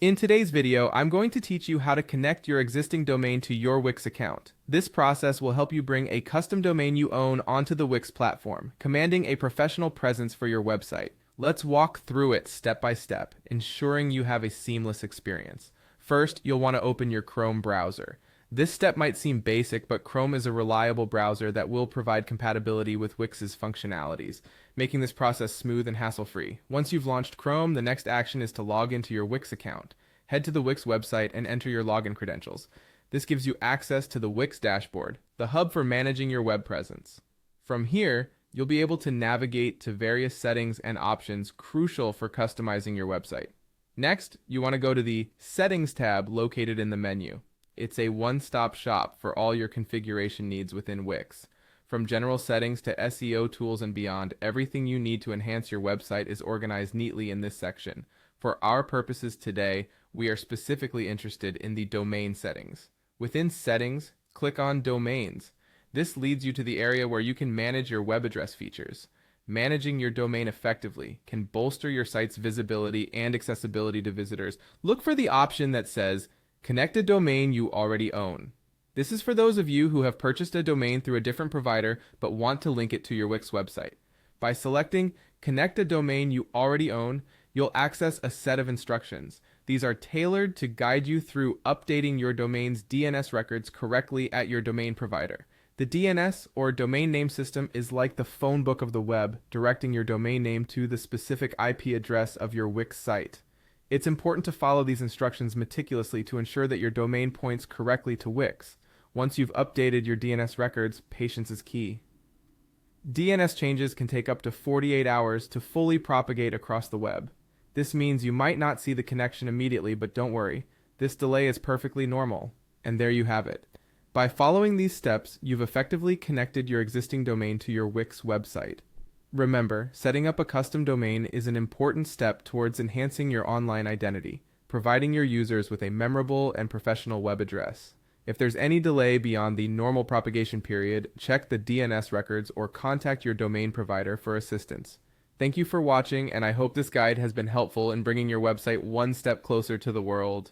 In today's video, I'm going to teach you how to connect your existing domain to your Wix account. This process will help you bring a custom domain you own onto the Wix platform, commanding a professional presence for your website. Let's walk through it step by step, ensuring you have a seamless experience. First, you'll want to open your Chrome browser. This step might seem basic, but Chrome is a reliable browser that will provide compatibility with Wix's functionalities, making this process smooth and hassle-free. Once you've launched Chrome, the next action is to log into your Wix account. Head to the Wix website and enter your login credentials. This gives you access to the Wix dashboard, the hub for managing your web presence. From here, you'll be able to navigate to various settings and options crucial for customizing your website. Next, you want to go to the Settings tab located in the menu. It's a one-stop shop for all your configuration needs within Wix. From general settings to SEO tools and beyond, everything you need to enhance your website is organized neatly in this section. For our purposes today, we are specifically interested in the domain settings. Within Settings, click on Domains. This leads you to the area where you can manage your web address features. Managing your domain effectively can bolster your site's visibility and accessibility to visitors. Look for the option that says Connect a domain you already own. This is for those of you who have purchased a domain through a different provider but want to link it to your Wix website. By selecting Connect a domain you already own, you'll access a set of instructions. These are tailored to guide you through updating your domain's DNS records correctly at your domain provider. The DNS, or domain name system, is like the phone book of the web, directing your domain name to the specific IP address of your Wix site. It's important to follow these instructions meticulously to ensure that your domain points correctly to Wix. Once you've updated your DNS records, patience is key. DNS changes can take up to 48 hours to fully propagate across the web. This means you might not see the connection immediately, but don't worry. This delay is perfectly normal. And there you have it. By following these steps, you've effectively connected your existing domain to your Wix website. Remember, setting up a custom domain is an important step towards enhancing your online identity, providing your users with a memorable and professional web address. If there's any delay beyond the normal propagation period, check the DNS records or contact your domain provider for assistance. Thank you for watching, and I hope this guide has been helpful in bringing your website one step closer to the world.